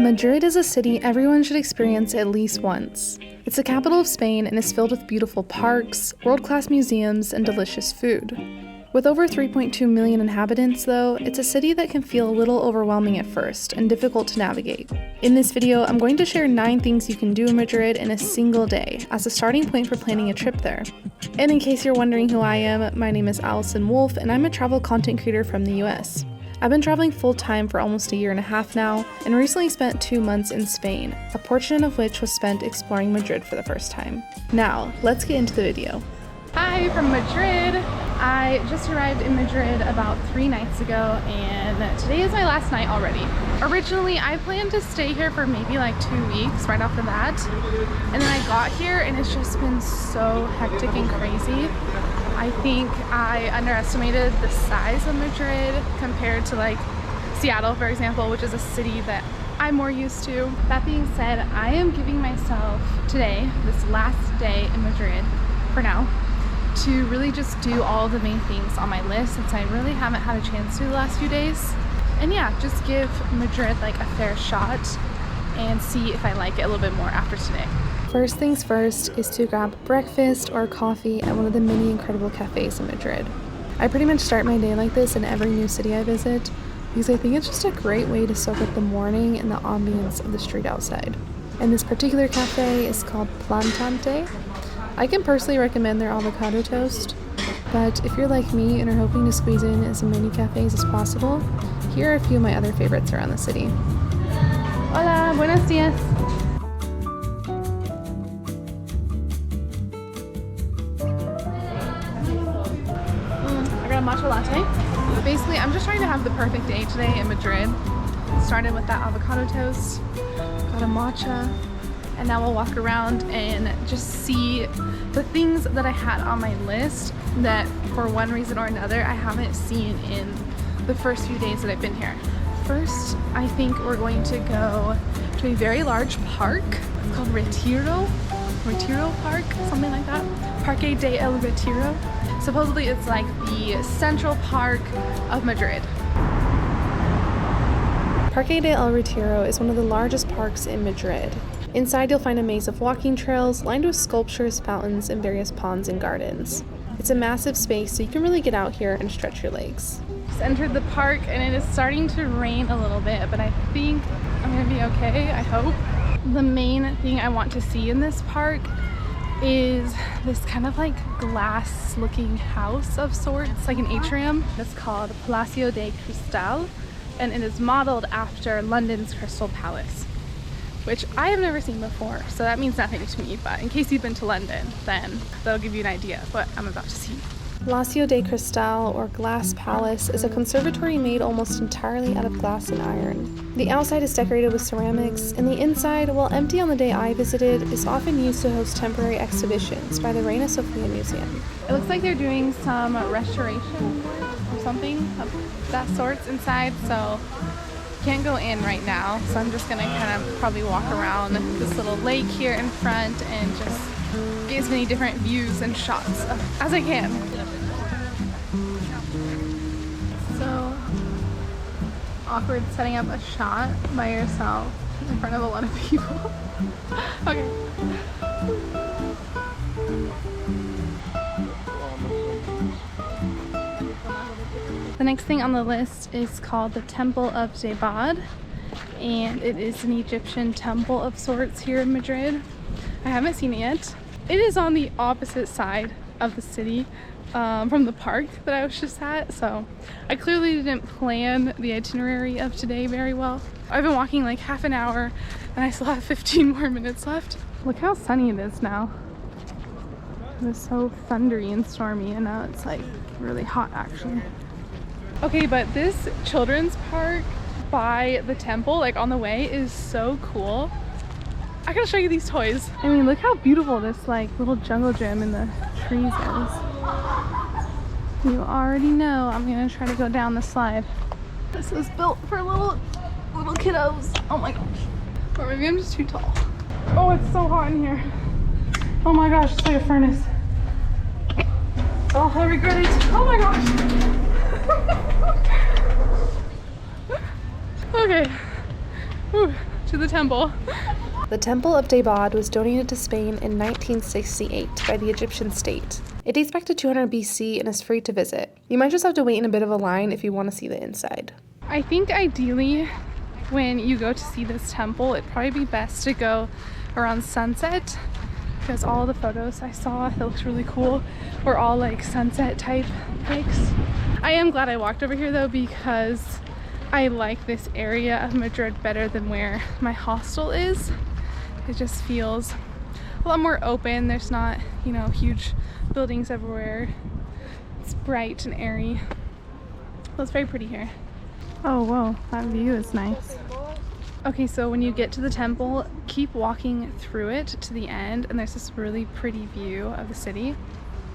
Madrid is a city everyone should experience at least once. It's the capital of Spain and is filled with beautiful parks, world-class museums, and delicious food. With over 3.2 million inhabitants, though, it's a city that can feel a little overwhelming at first and difficult to navigate. In this video, I'm going to share 9 things you can do in Madrid in a single day as a starting point for planning a trip there. And in case you're wondering who I am, my name is Allison Wolf, and I'm a travel content creator from the US. I've been traveling full-time for almost a year and a half now, and recently spent 2 months in Spain, a portion of which was spent exploring Madrid for the first time. Now, let's get into the video. Hi from Madrid! I just arrived in Madrid about 3 nights ago, and today is my last night already. Originally, I planned to stay here for maybe like 2 weeks right off the bat, and then I got here and it's just been so hectic and crazy. I think I underestimated the size of Madrid compared to like Seattle, for example, which is a city that I'm more used to. That being said, I am giving myself today, this last day in Madrid for now, to really just do all the main things on my list since I really haven't had a chance to the last few days. And yeah, just give Madrid like a fair shot and see if I like it a little bit more after today. First things first is to grab breakfast or coffee at one of the many incredible cafes in Madrid. I pretty much start my day like this in every new city I visit because I think it's just a great way to soak up the morning and the ambience of the street outside. And this particular cafe is called Plantante. I can personally recommend their avocado toast, but if you're like me and are hoping to squeeze in as many cafes as possible, here are a few of my other favorites around the city. Hola, buenos dias. I got a matcha latte. Basically, I'm just trying to have the perfect day today in Madrid. Started with that avocado toast, got a matcha, and now we'll walk around and just see the things that I had on my list that for one reason or another I haven't seen in the first few days that I've been here. First, I think we're going to go to a very large park. It's called Retiro Park, something like that. Parque de El Retiro. Supposedly it's like the central park of Madrid. Parque de El Retiro is one of the largest parks in Madrid. Inside you'll find a maze of walking trails lined with sculptures, fountains, and various ponds and gardens. It's a massive space, so you can really get out here and stretch your legs. Just entered the park and it is starting to rain a little bit, but I think I'm gonna be okay, I hope. The main thing I want to see in this park is this kind of like glass looking house of sorts, like an atrium. It's called Palacio de Cristal, and it is modeled after London's Crystal Palace, which I have never seen before, so that means nothing to me, but in case you've been to London, then that'll give you an idea of what I'm about to see. Palacio de Cristal, or Glass Palace, is a conservatory made almost entirely out of glass and iron. The outside is decorated with ceramics, and the inside, while empty on the day I visited, is often used to host temporary exhibitions by the Reina Sofía Museum. It looks like they're doing some restoration or something of that sort inside, so can't go in right now, so I'm just gonna kind of probably walk around this little lake here in front and just get as many different views and shots as I can. So awkward setting up a shot by yourself in front of a lot of people. Okay. The next thing on the list is called the Temple of Debod, and it is an Egyptian temple of sorts here in Madrid. I haven't seen it yet. It is on the opposite side of the city from the park that I was just at, so I clearly didn't plan the itinerary of today very well. I've been walking like half an hour and I still have 15 more minutes left. Look how sunny it is now. It was so thundery and stormy, and now it's like really hot actually. Okay, but this children's park by the temple, like on the way, is so cool. I gotta show you these toys. I mean, look how beautiful this like little jungle gym in the trees is. You already know I'm gonna try to go down the slide. This was built for little kiddos. Oh my gosh. Or maybe I'm just too tall. Oh, it's so hot in here. Oh my gosh, it's like a furnace. Oh, I regret it. Oh my gosh. Okay. Whew. to the temple. The Temple of Debod was donated to Spain in 1968 by the Egyptian state. It dates back to 200 BC and is free to visit. You might just have to wait in a bit of a line if you want to see the inside. I think ideally when you go to see this temple, it'd probably be best to go around sunset, because all the photos I saw that looks really cool were all like sunset type pics. I am glad I walked over here though, because I like this area of Madrid better than where my hostel is. It just feels a lot more open. There's not, you know, huge buildings everywhere. It's bright and airy. Well, it's very pretty here. Oh, whoa, that view is nice. Okay, so when you get to the temple, keep walking through it to the end, and there's this really pretty view of the city.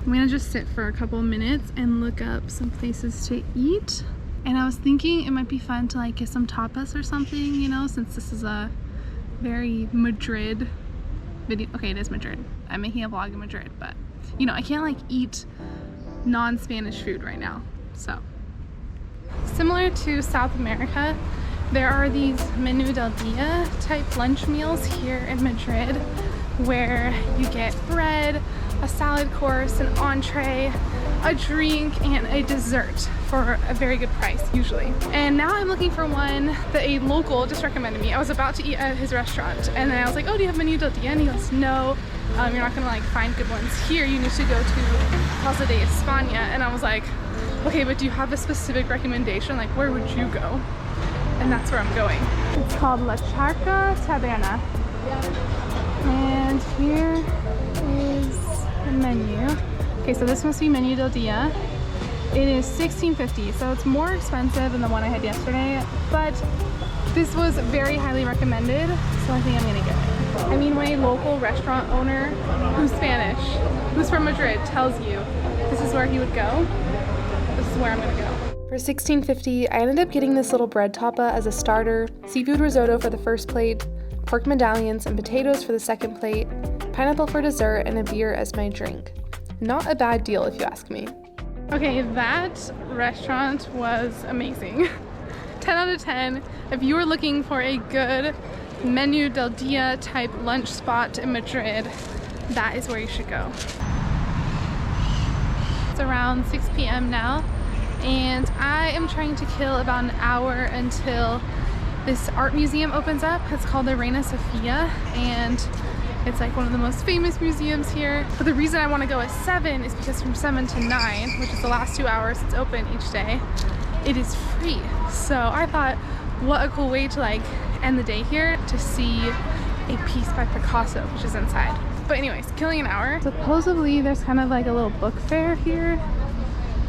I'm gonna just sit for a couple minutes and look up some places to eat. And I was thinking it might be fun to like get some tapas or something, you know, since this is a very Madrid video. Okay, it is Madrid. I'm making a vlog in Madrid, but you know, I can't like eat non-Spanish food right now. So, similar to South America, there are these menu del dia type lunch meals here in Madrid where you get bread, a salad course, an entree, a drink, and a dessert for a very good price usually. And now I'm looking for one that a local just recommended me. I was about to eat at his restaurant and then I was like, oh, do you have menu del dia? And he goes, no, you're not gonna like find good ones here. You need to go to Plaza de España. And I was like, okay, but do you have a specific recommendation? Like, where would you go? And that's where I'm going. It's called La Charca Taberna. And here is the menu. Okay, so this must be menu del dia. It is $16.50, so it's more expensive than the one I had yesterday, but this was very highly recommended, so I think I'm gonna get it. I mean, when a local restaurant owner who's Spanish, who's from Madrid, tells you this is where he would go, this is where I'm gonna go. For $16.50, I ended up getting this little bread tapa as a starter, seafood risotto for the first plate, pork medallions and potatoes for the second plate, pineapple for dessert, and a beer as my drink. Not a bad deal if you ask me. Okay, that restaurant was amazing. 10 out of 10. If you were looking for a good menu del dia type lunch spot in Madrid, that is where you should go. It's around 6 p.m. now, and I am trying to kill about an hour until this art museum opens up. It's called the Reina Sofía, and it's like one of the most famous museums here. But the reason I want to go at 7 is because from 7 to 9, which is the last 2 hours it's open each day, it is free. So I thought, what a cool way to like end the day here, to see a piece by Picasso, which is inside. But anyways, killing an hour. Supposedly there's kind of like a little book fair here,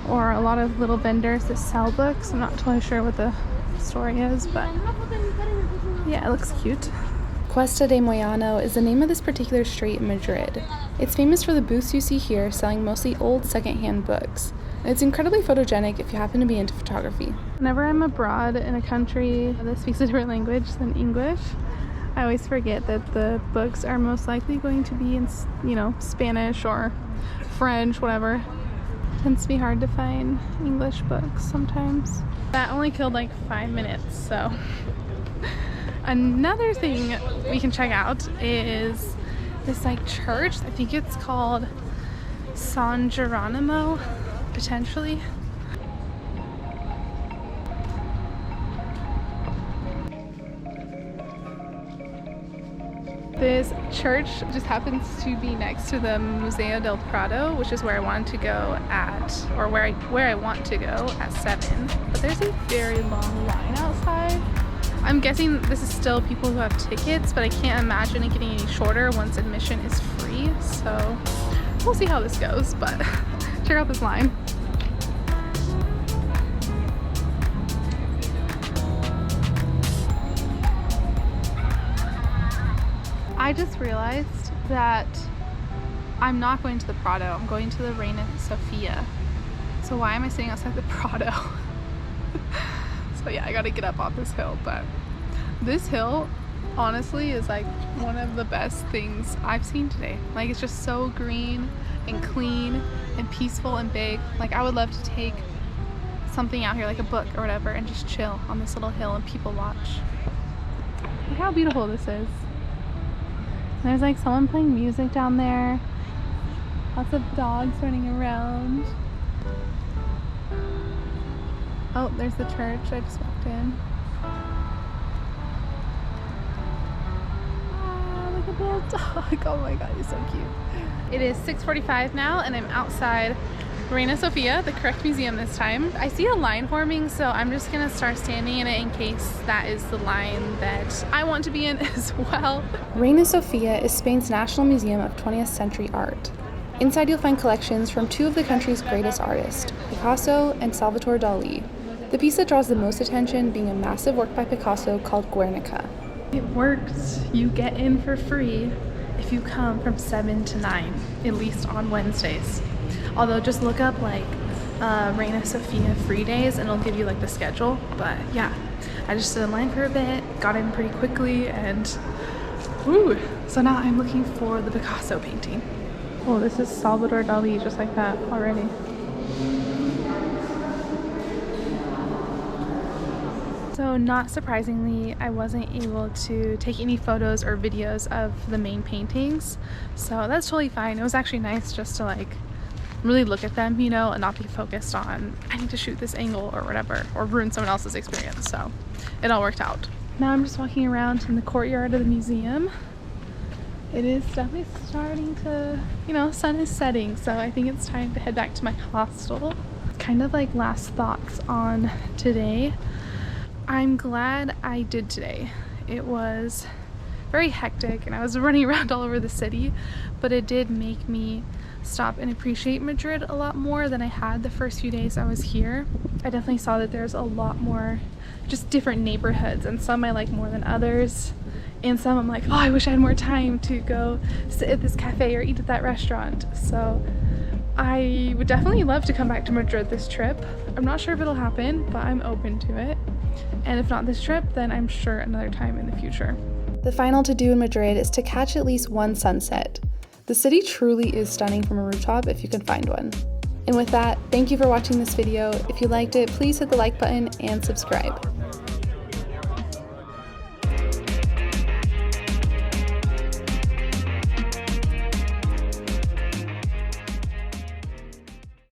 or a lot of little vendors that sell books. I'm not totally sure what the story is, but yeah, it looks cute. Cuesta de Moyano is the name of this particular street in Madrid. It's famous for the booths you see here selling mostly old secondhand books. It's incredibly photogenic if you happen to be into photography. Whenever I'm abroad in a country that speaks a different language than English, I always forget that the books are most likely going to be in, you know, Spanish or French, whatever. It tends to be hard to find English books sometimes. That only killed like 5 minutes, so. Another thing we can check out is this like church. I think it's called San Jerónimo, potentially. This church just happens to be next to the Museo del Prado, which is where I wanted to go at, or where I want to go at 7. But there's a very long line outside. I'm guessing this is still people who have tickets, but I can't imagine it getting any shorter once admission is free. So we'll see how this goes, but check out this line. I just realized that I'm not going to the Prado, I'm going to the Reina Sofía. So why am I sitting outside the Prado? So yeah, I gotta get up off this hill, but this hill honestly is like one of the best things I've seen today. Like, it's just so green and clean and peaceful and big. Like, I would love to take something out here, like a book or whatever, and just chill on this little hill and people watch. Look how beautiful this is. There's like someone playing music down there. Lots of dogs running around. Oh, there's the church. I just walked in. Ah, look at that dog. Oh my god, he's so cute. It is 6:45 now and I'm outside Reina Sofía, the correct museum this time. I see a line forming, so I'm just gonna start standing in it in case that is the line that I want to be in as well. Reina Sofía is Spain's national museum of 20th century art. Inside you'll find collections from two of the country's greatest artists, Picasso and Salvador Dali. The piece that draws the most attention being a massive work by Picasso called Guernica. It works. You get in for free if you come from 7 to 9, at least on Wednesdays. Although just look up like Reina Sofía free days and it'll give you like the schedule. But yeah, I just stood in line for a bit, got in pretty quickly, and woo! So now I'm looking for the Picasso painting. Oh, this is Salvador Dali just like that already. So not surprisingly, I wasn't able to take any photos or videos of the main paintings. So that's totally fine. It was actually nice just to like really look at them, you know, and not be focused on I need to shoot this angle or whatever, or ruin someone else's experience. So it all worked out. Now I'm just walking around in the courtyard of the museum. It is definitely starting to, you know, sun is setting, so I think it's time to head back to my hostel. Kind of like last thoughts on today. I'm glad I did today. It was very hectic and I was running around all over the city, but it did make me stop and appreciate Madrid a lot more than I had the first few days I was here. I definitely saw that there's a lot more just different neighborhoods, and some I like more than others, and some I'm like, oh, I wish I had more time to go sit at this cafe or eat at that restaurant. So I would definitely love to come back to Madrid this trip. I'm not sure if it'll happen, but I'm open to it. And if not this trip, then I'm sure another time in the future. The final to do in Madrid is to catch at least one sunset. The city truly is stunning from a rooftop if you can find one. And with that, thank you for watching this video. If you liked it, please hit the like button and subscribe.